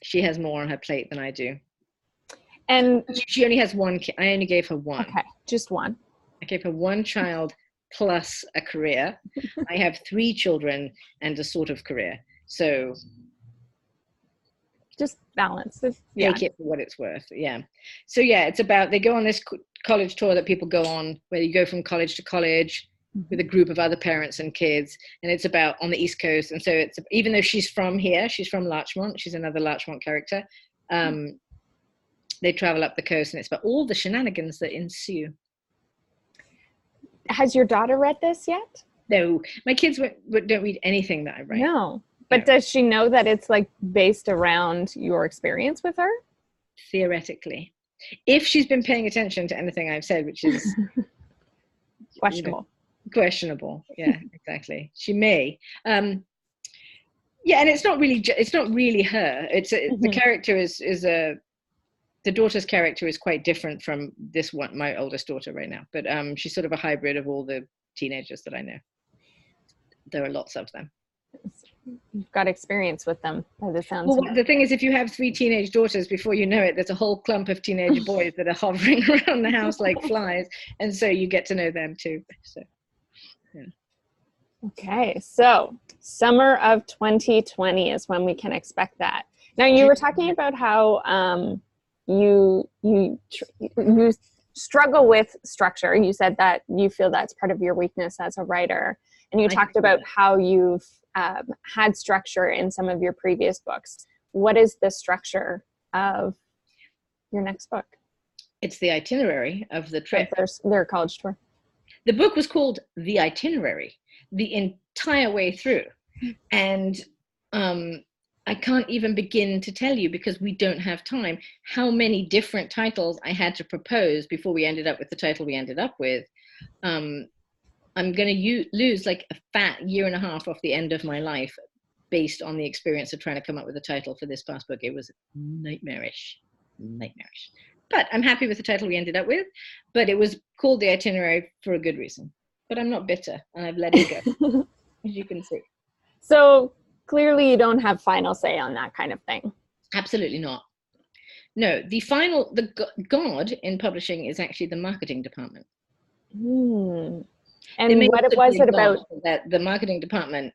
Speaker 2: she has more on her plate than I do. And she only has one kid. I only gave her one.
Speaker 1: Okay, just one.
Speaker 2: I gave her one child plus a career. I have 3 children and a sort of career. So
Speaker 1: just balance.
Speaker 2: Take it for what it's worth. Yeah. So yeah, it's about, they go on this college tour that people go on, where you go from college to college with a group of other parents and kids, and it's about on the East Coast. And so it's, even though she's from here, she's from Larchmont, she's another Larchmont character, they travel up the coast, and it's about all the shenanigans that ensue.
Speaker 1: Has your daughter read this yet?
Speaker 2: No, my kids don't read anything that I write.
Speaker 1: No. But does she know that it's like based around your experience with her?
Speaker 2: Theoretically. If she's been paying attention to anything I've said, which is
Speaker 1: questionable.
Speaker 2: Questionable. Yeah, exactly. She may. Yeah, and it's not really her. It's the character the daughter's character is quite different from this one, my oldest daughter right now. But she's sort of a hybrid of all the teenagers that I know. There are lots of them.
Speaker 1: You've got experience with them by the sounds
Speaker 2: of it. The thing is, if you have 3 teenage daughters, before you know it, there's a whole clump of teenage boys that are hovering around the house like flies, and so you get to know them too. So, yeah.
Speaker 1: Okay, so summer of 2020 is when we can expect that. Now, you were talking about how you struggle with structure. You said that you feel that's part of your weakness as a writer, and you talked about how you've had structure in some of your previous books. What is the structure of your next book?
Speaker 2: It's the itinerary of the trip.
Speaker 1: Their college tour.
Speaker 2: The book was called The Itinerary the entire way through. And I can't even begin to tell you, because we don't have time, how many different titles I had to propose before we ended up with the title we ended up with. I'm going to lose like a fat 1.5 years off the end of my life based on the experience of trying to come up with a title for this past book. It was nightmarish. But I'm happy with the title we ended up with, but it was called The Itinerary for a good reason. But I'm not bitter, and I've let it go, as you can see.
Speaker 1: So clearly you don't have final say on that kind of thing.
Speaker 2: Absolutely not. No, the God in publishing is actually the marketing department.
Speaker 1: And what was it about?
Speaker 2: That the marketing department,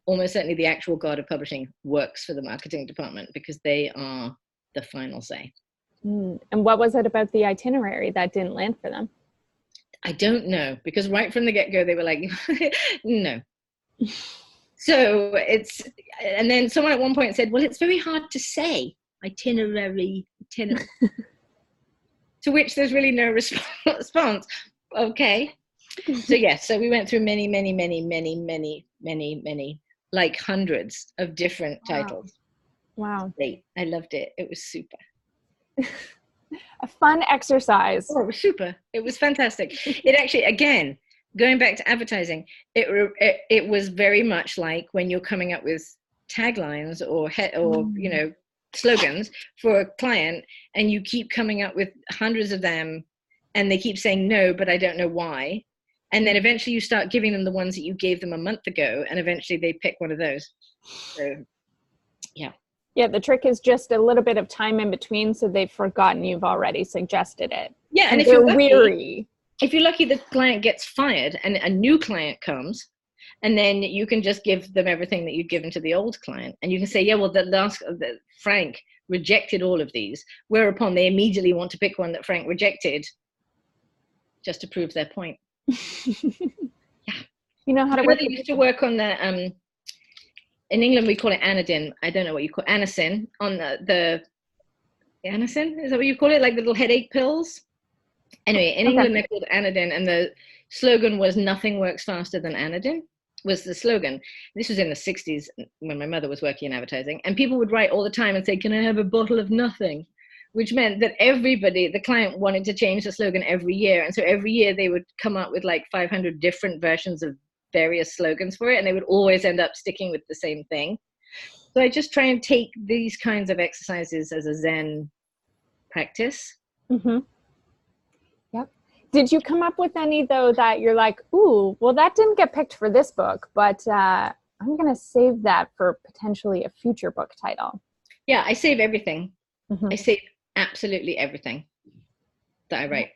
Speaker 2: almost certainly the actual God of publishing, works for the marketing department, because they are the final say.
Speaker 1: And what was it about the itinerary that didn't land for them?
Speaker 2: I don't know, because right from the get-go they were like, no. So and then someone at one point said, well, it's very hard to say itinerary. To which there's really no response. Okay. So yes, so we went through many, like hundreds of different titles.
Speaker 1: Wow.
Speaker 2: Great. I loved it. It was super.
Speaker 1: A fun exercise.
Speaker 2: Oh, it was super. It was fantastic. It actually, again, going back to advertising, it was very much like when you're coming up with taglines or slogans for a client, and you keep coming up with hundreds of them, and they keep saying no, but I don't know why. And then eventually you start giving them the ones that you gave them a month ago, and eventually they pick one of those. So, yeah.
Speaker 1: Yeah, the trick is just a little bit of time in between, so they've forgotten you've already suggested it.
Speaker 2: Yeah, and if
Speaker 1: they're
Speaker 2: you're lucky,
Speaker 1: weary.
Speaker 2: If you're lucky, the client gets fired and a new client comes, And then you can just give them everything that you'd given to the old client. And you can say, yeah, well, Frank rejected all of these, whereupon they immediately want to pick one that Frank rejected just to prove their point. Yeah.
Speaker 1: You know how to work.
Speaker 2: They used to work on the, in England, we call it anodin. I don't know what you call anisin, on the anisin, is that what you call it? Like the little headache pills? Anyway, in England, they're called anodin, and the slogan was "Nothing works faster than anodin," was the slogan. This was in the 60s when my mother was working in advertising, and people would write all the time and say, "Can I have a bottle of nothing?" Which meant that everybody, the client, wanted to change the slogan every year. And so every year they would come up with like 500 different versions of various slogans for it, and they would always end up sticking with the same thing. So I just try and take these kinds of exercises as a Zen practice.
Speaker 1: Mm-hmm. Yep. Did you come up with any, though, that you're like, ooh, well, that didn't get picked for this book, but I'm going to save that for potentially a future book title?
Speaker 2: Yeah, I save everything.
Speaker 1: Mm-hmm.
Speaker 2: I save absolutely everything that I write.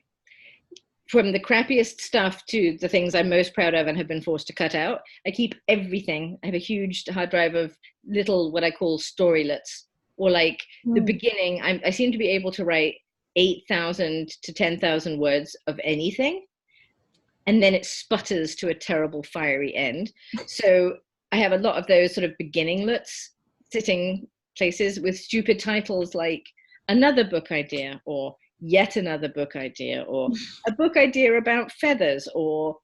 Speaker 2: From the crappiest stuff to the things I'm most proud of and have been forced to cut out. I keep everything. I have a huge hard drive of little, what I call storylets, or like the beginning. I seem to be able to write 8,000 to 10,000 words of anything, and then it sputters to a terrible fiery end. So I have a lot of those sort of beginninglets sitting places with stupid titles like another book idea, or yet another book idea, or a book idea about feathers, or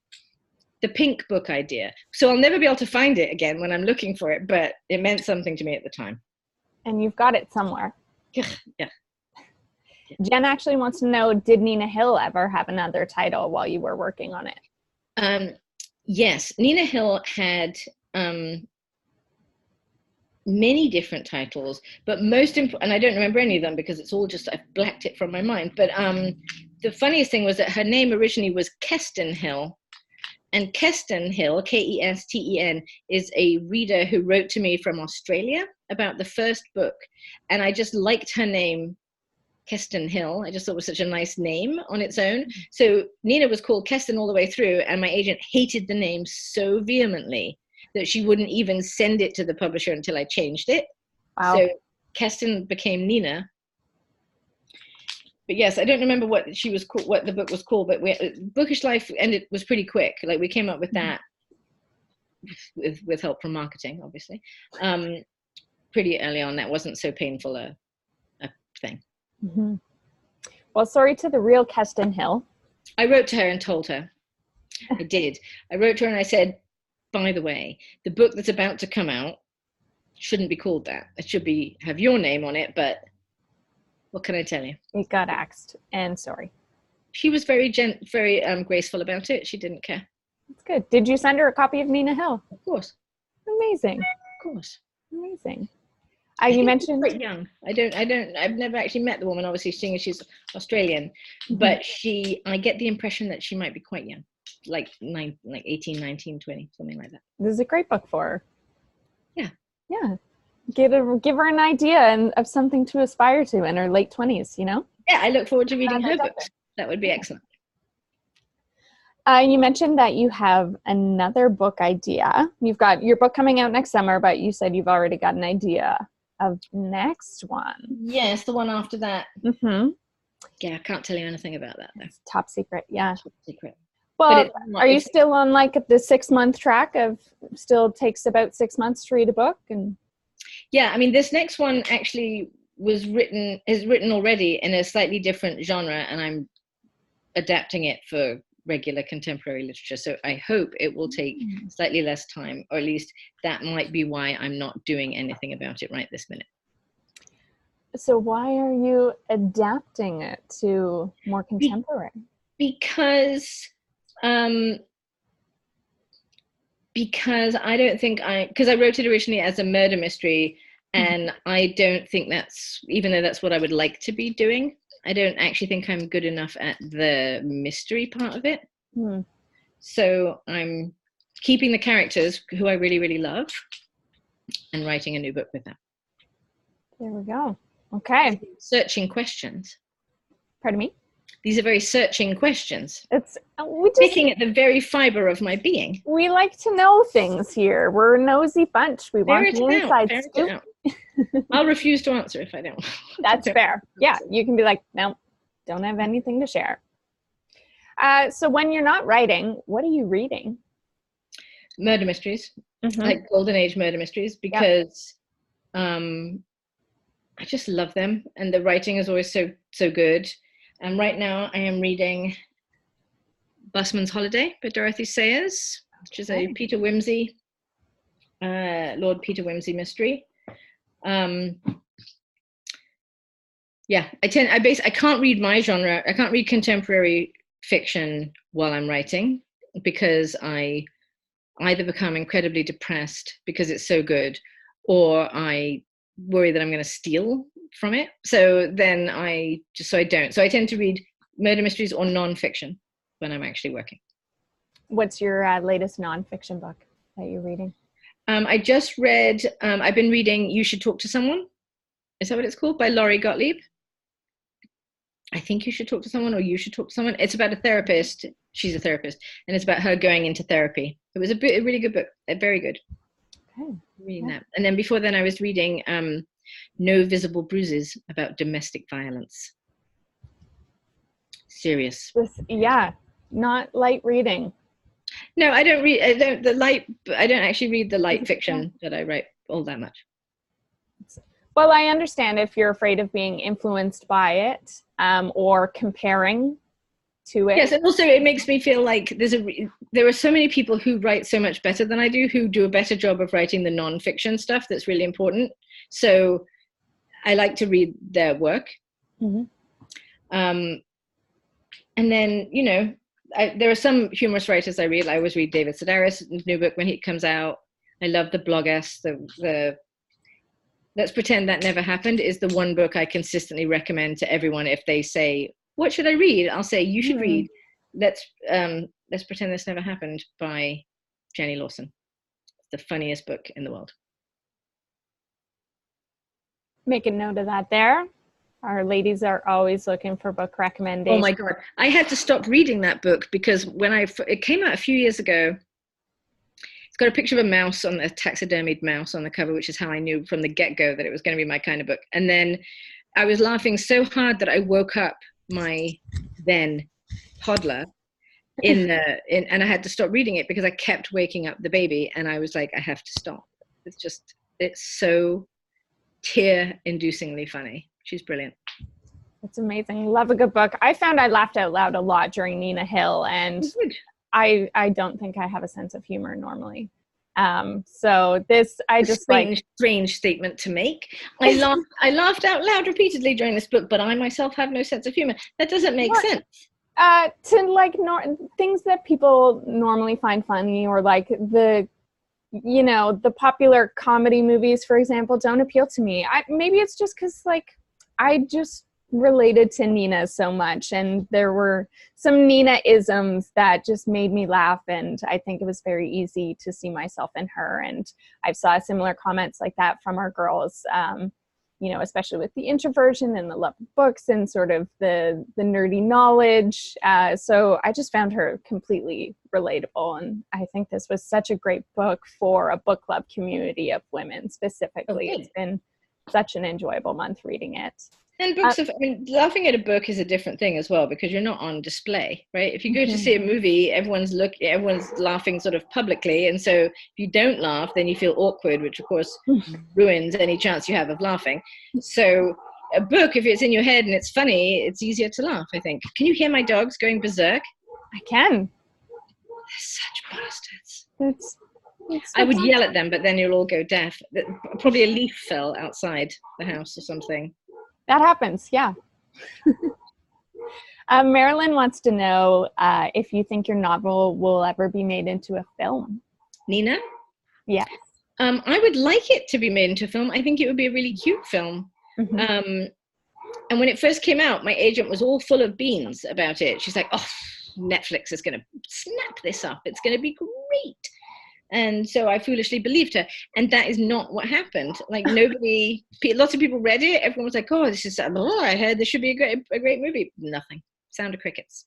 Speaker 2: the pink book idea. So I'll never be able to find it again when I'm looking for it, but it meant something to me at the time.
Speaker 1: And you've got it somewhere.
Speaker 2: Yeah.
Speaker 1: Jen actually wants to know, did Nina Hill ever have another title while you were working on it?
Speaker 2: Yes, Nina Hill had many different titles, but most important, and I don't remember any of them because it's all just, I've blacked it from my mind, but the funniest thing was that her name originally was Kesten Hill, and Kesten Hill, Kesten, is a reader who wrote to me from Australia about the first book, and I just liked her name, Kesten Hill. I just thought it was such a nice name on its own. So Nina was called Kesten all the way through, and my agent hated the name so vehemently that she wouldn't even send it to the publisher until I changed it. Wow. So Kesten became Nina. But yes, I don't remember what she was called, what the book was called, but Bookish Life was pretty quick. Like we came up with that with help from marketing, obviously. Pretty early on. That wasn't so painful a thing.
Speaker 1: Mm-hmm. Well, sorry to the real Kesten Hill.
Speaker 2: I wrote to her and told her. I did. I wrote to her and I said, by the way, the book that's about to come out shouldn't be called that. It should have your name on it, but what can I tell you?
Speaker 1: It got axed, and sorry.
Speaker 2: She was very graceful about it. She didn't care.
Speaker 1: That's good. Did you send her a copy of Nina Hill?
Speaker 2: Of course.
Speaker 1: Amazing.
Speaker 2: Of course.
Speaker 1: Amazing. You mentioned
Speaker 2: quite young. I've never actually met the woman, obviously, seeing as she's Australian, but I get the impression that she might be quite young, like 18, 19, 20, something like that.
Speaker 1: This is a great book for her.
Speaker 2: Yeah.
Speaker 1: Yeah. Give her an idea of something to aspire to in her late 20s, you know?
Speaker 2: Yeah, I look forward to reading her books. That would be excellent.
Speaker 1: You mentioned that you have another book idea. You've got your book coming out next summer, but you said you've already got an idea of next one.
Speaker 2: Yes, the one after that.
Speaker 1: Mm-hmm.
Speaker 2: Yeah, I can't tell you anything about that, though.
Speaker 1: It's top secret, yeah.
Speaker 2: Top secret.
Speaker 1: Well, are you still on like the 6-month track of still takes about 6 months to read a book? And
Speaker 2: yeah, I mean, this next one actually is written already in a slightly different genre, and I'm adapting it for regular contemporary literature. So I hope it will take slightly less time, or at least that might be why I'm not doing anything about it right this minute.
Speaker 1: So why are you adapting it to more contemporary? Because
Speaker 2: I don't think because I wrote it originally as a murder mystery, and I don't think even though that's what I would like to be doing, I don't actually think I'm good enough at the mystery part of it. So I'm keeping the characters who I really, really love and writing a new book with them.
Speaker 1: There we go. Okay.
Speaker 2: Searching questions.
Speaker 1: Pardon me?
Speaker 2: These are very searching questions.
Speaker 1: It's
Speaker 2: picking at the very fiber of my being.
Speaker 1: We like to know things here. We're a nosy bunch. We want the inside scoop.
Speaker 2: I'll refuse to answer if I don't.
Speaker 1: That's fair. Yeah, you can be like, no, don't have anything to share. So when you're not writing, what are you reading?
Speaker 2: Murder mysteries, like golden age murder mysteries, because I just love them, and the writing is always so good. And right now I am reading Busman's Holiday by Dorothy Sayers, which is a Peter Wimsey, Lord Peter Wimsey mystery. Yeah, I can't read my genre. I can't read contemporary fiction while I'm writing, because I either become incredibly depressed because it's so good, or I worry that I'm going to steal from it. So then I don't. So I tend to read murder mysteries or nonfiction when I'm actually working. What's
Speaker 1: your latest nonfiction book that you're reading?
Speaker 2: I just read, I've been reading You Should Talk to Someone. Is that what it's called? By Laurie Gottlieb. I think You Should Talk to Someone, or You Should Talk to Someone. It's about a therapist. She's a therapist, and it's about her going into therapy. It was a really good book, very good.
Speaker 1: Okay.
Speaker 2: Reading that. And then before then I was reading No Visible Bruises, about domestic violence. Serious.
Speaker 1: Not light reading.
Speaker 2: No, I don't read. I don't actually read the light fiction that I write all that much.
Speaker 1: Well, I understand if you're afraid of being influenced by it, or comparing to it.
Speaker 2: Yes, and also it makes me feel like there are so many people who write so much better than I do, who do a better job of writing the nonfiction stuff that's really important. So I like to read their work. And then, there are some humorous writers I read. I always read David Sedaris' new book when he comes out. I love the Bloggess. The Let's Pretend That Never Happened is the one book I consistently recommend to everyone. If they say, what should I read? I'll say, you should read Let's Pretend This Never Happened by Jenny Lawson. It's the funniest book in the world. Make
Speaker 1: a note of that there. Our ladies are always looking for book recommendations.
Speaker 2: Oh my God. I had to stop reading that book because it came out a few years ago. It's got a picture of a mouse, a taxidermied mouse on the cover, which is how I knew from the get-go that it was going to be my kind of book. And then I was laughing so hard that I woke up my then toddler and I had to stop reading it because I kept waking up the baby, and I was like, I have to stop. It's so tear-inducingly funny. She's brilliant.
Speaker 1: It's amazing. Love a good book. I found I laughed out loud a lot during Nina Hill, and I don't think I have a sense of humor normally. So this, I just
Speaker 2: strange statement to make. I laughed out loud repeatedly during this book, but I myself have no sense of humor. That doesn't make sense.
Speaker 1: Things that people normally find funny, or like the popular comedy movies, for example, don't appeal to me. Maybe it's just because I just related to Nina so much, and there were some Nina-isms that just made me laugh, and I think it was very easy to see myself in her. And I saw similar comments like that from our girls, especially with the introversion and the love of books and sort of the nerdy knowledge. So I just found her completely relatable, and I think this was such a great book for a book club community of women specifically. Okay. It's been such an enjoyable month reading it.
Speaker 2: And laughing at a book is a different thing as well, because you're not on display, right? If you go to see a movie, everyone's laughing sort of publicly, and so if you don't laugh, then you feel awkward, which of course ruins any chance you have of laughing. So a book, if it's in your head and it's funny, it's easier to laugh, I think. Can you hear my dogs going berserk?
Speaker 1: I can.
Speaker 2: They're such bastards. I would yell at them, but then you'll all go deaf. Probably a leaf fell outside the house or something.
Speaker 1: That happens, yeah. Marilyn wants to know if you think your novel will ever be made into a film.
Speaker 2: Nina?
Speaker 1: Yeah.
Speaker 2: I would like it to be made into a film. I think it would be a really cute film. And when it first came out, my agent was all full of beans about it. She's like, oh, Netflix is going to snap this up. It's going to be great. And so I foolishly believed her. And that is not what happened. Lots of people read it. Everyone was like, oh, this is, I heard this should be a great movie. Nothing. Sound of crickets.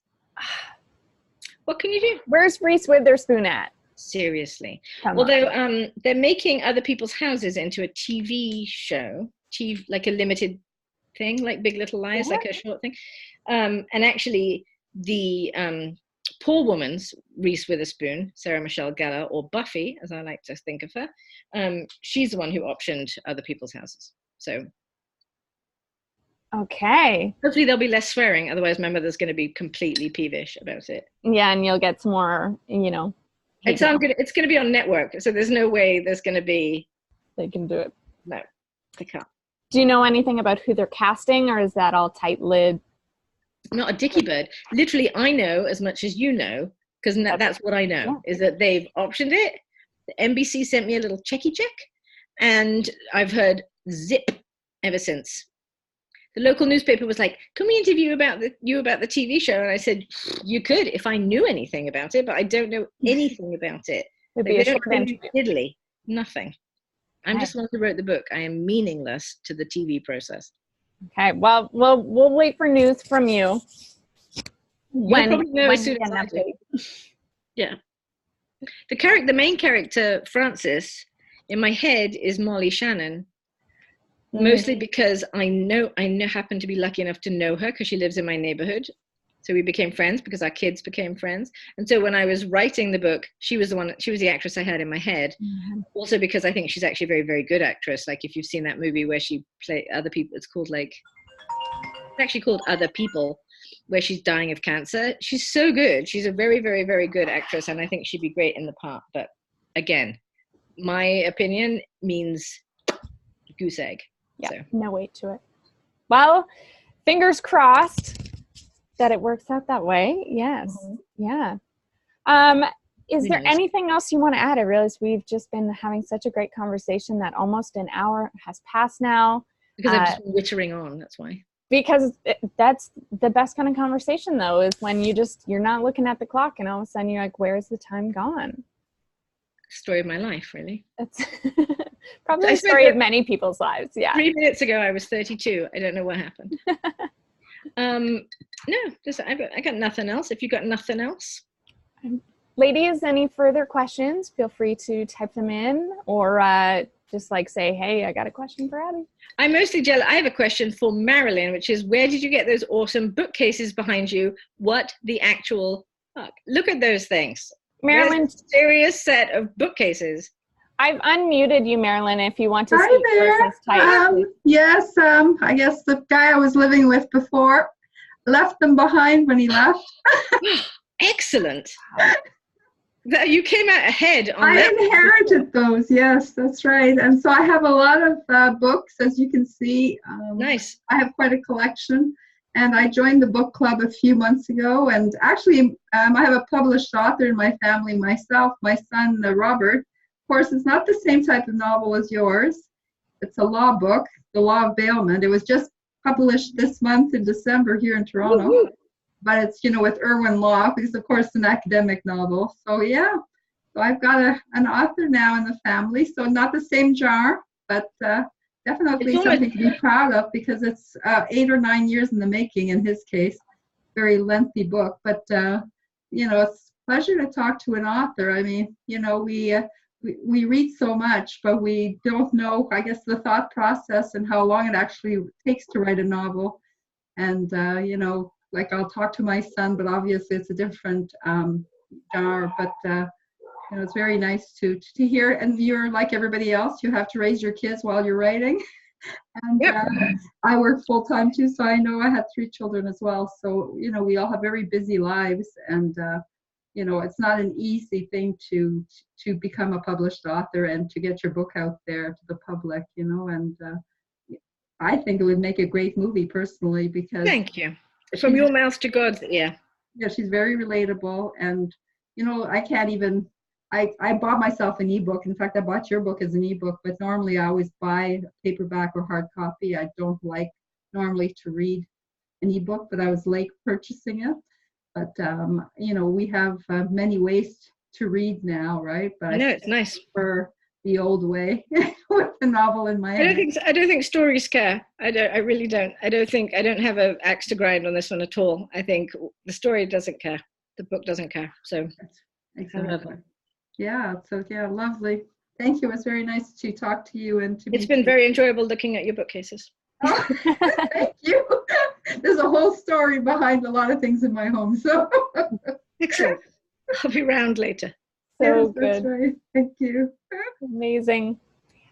Speaker 2: What can you do?
Speaker 1: Where's Reese Witherspoon at?
Speaker 2: Seriously.
Speaker 1: Come
Speaker 2: Although
Speaker 1: on.
Speaker 2: they're making Other People's Houses into a TV show, like a limited thing, like Big Little Lies, like a short thing. And actually, the Poor Woman's Reese Witherspoon, Sarah Michelle Gellar, or Buffy, as I like to think of her, she's the one who optioned Other People's Houses. So
Speaker 1: Okay.
Speaker 2: hopefully there'll be less swearing. Otherwise, my mother's going to be completely peevish about it.
Speaker 1: Yeah, and you'll get some more,
Speaker 2: It's going to be on network, so there's no way there's going to be.
Speaker 1: They can do it.
Speaker 2: No, they can't.
Speaker 1: Do you know anything about who they're casting, or is that all tight-lid?
Speaker 2: Not a dicky bird. Literally, I know as much as you know, because that's what I know, is that they've optioned it. The NBC sent me a little check, and I've heard zip ever since. The local newspaper was like, can we interview you about the TV show? And I said, you could if I knew anything about it, but I don't know anything about it.
Speaker 1: It'd be a short interview.
Speaker 2: Diddly, nothing. I'm just one who wrote the book. I am meaningless to the TV process.
Speaker 1: Okay, well, we'll wait for news from you.
Speaker 2: When yeah. The main character, Frances, in my head is Molly Shannon. Mostly because I happen to be lucky enough to know her because she lives in my neighborhood. So we became friends because our kids became friends. And so when I was writing the book, she was the actress I had in my head. Mm-hmm. Also because I think she's actually a very, very good actress. Like if you've seen that movie where she played other people, it's actually called Other People, where she's dying of cancer. She's so good. She's a very, very, very good actress. And I think she'd be great in the part. But again, my opinion means goose egg.
Speaker 1: Yeah,
Speaker 2: so.
Speaker 1: No weight to it. Well, fingers crossed that it works out that way. Yes. Mm-hmm. Yeah. Is there anything else you want to add? I realize we've just been having such a great conversation that almost an hour has passed now.
Speaker 2: Because I've just been wittering on, that's why.
Speaker 1: Because that's the best kind of conversation, though, is when you're not looking at the clock and all of a sudden you're like, where's the time gone?
Speaker 2: Story of my life, really.
Speaker 1: That's probably the story of many people's lives. Yeah.
Speaker 2: 3 minutes ago, I was 32. I don't know what happened. No, I got nothing else. If you got nothing else,
Speaker 1: ladies, any further questions? Feel free to type them in, or just say, "Hey, I got a question for Abby."
Speaker 2: I'm mostly jealous. I have a question for Marilyn, which is, where did you get those awesome bookcases behind you? What the actual fuck? Look at those things.
Speaker 1: Marilyn,
Speaker 2: serious set of bookcases.
Speaker 1: I've unmuted you, Marilyn, if you want to speak versus type.
Speaker 4: Yes, I guess the guy I was living with before left them behind when he left.
Speaker 2: Excellent. You came out ahead on
Speaker 4: I
Speaker 2: that.
Speaker 4: inherited those, yes, that's right. And so I have a lot of books, as you can see.
Speaker 2: Nice.
Speaker 4: I have quite a collection. And I joined the book club a few months ago. And actually, I have a published author in my family, myself, my son, Robert. Of course, it's not the same type of novel as yours. It's a law book, The Law of Bailment. It was just published this month in December here in Toronto. Woo-hoo. But it's, with Irwin Law, because, of course, it's an academic novel. So, yeah. So I've got an author now in the family. So not the same genre, but definitely something to be proud of, because it's 8 or 9 years in the making in his case. Very lengthy book, but it's a pleasure to talk to an author. I mean, we read so much, but we don't know, I guess, the thought process and how long it actually takes to write a novel. And I'll talk to my son, but obviously it's a different genre. But it's very nice to hear. And you're like everybody else, you have to raise your kids while you're writing. And yep. I work full time too, so I know I had 3 children as well. So, we all have very busy lives, and it's not an easy thing to become a published author and to get your book out there to the public, and I think it would make a great movie personally, because
Speaker 2: thank you. From your mouth to God's ear.
Speaker 4: Yeah, she's very relatable, and I can't even. I bought myself an ebook. In fact, I bought your book as an ebook, but normally I always buy paperback or hard copy. I don't like normally to read an ebook, but I was late purchasing it. But we have many ways to read now, right? But
Speaker 2: I know, it's nice.
Speaker 4: For the old way with the novel in my hand.
Speaker 2: I don't think stories care. I really don't. I don't have an axe to grind on this one at all. I think the story doesn't care. The book doesn't care. So
Speaker 4: exactly. Yeah. So yeah, lovely. Thank you. It was very nice to talk to you and to.
Speaker 2: It's been very enjoyable looking at your bookcases.
Speaker 4: Oh, thank you. There's a whole story behind a lot of things in my home. So
Speaker 2: excellent. I'll be round later.
Speaker 1: So
Speaker 4: yes,
Speaker 1: good.
Speaker 4: That's right. Thank you.
Speaker 1: Amazing.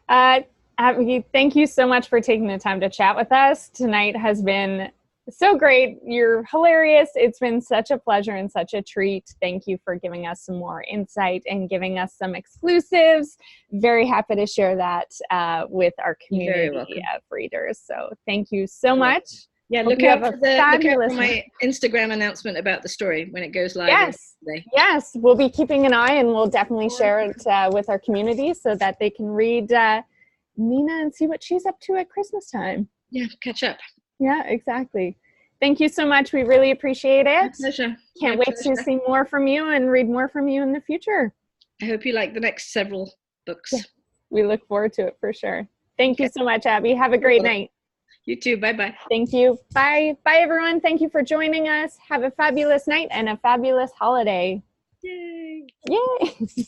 Speaker 1: Abbi, thank you so much for taking the time to chat with us. Tonight has been so great. You're hilarious. It's been such a pleasure and such a treat. Thank you for giving us some more insight and giving us some exclusives. Very happy to share that with our community of readers. So thank you so much.
Speaker 2: Yeah, look out for my Instagram announcement about the story when it goes live.
Speaker 1: Yes, yes, we'll be keeping an eye, and we'll definitely share it with our community so that they can read Nina and see what she's up to at Christmas time.
Speaker 2: Yeah, catch up.
Speaker 1: Yeah, exactly. Thank you so much. We really appreciate it.
Speaker 2: My pleasure.
Speaker 1: Can't wait to see more from you and read more from you in the future.
Speaker 2: I hope you like the next several books.
Speaker 1: Yeah, we look forward to it for sure. Thank you so much, Abbi. Have a great night.
Speaker 2: You too. Bye-bye.
Speaker 1: Thank you. Bye. Bye, everyone. Thank you for joining us. Have a fabulous night and a fabulous holiday.
Speaker 2: Yay.
Speaker 1: Yay.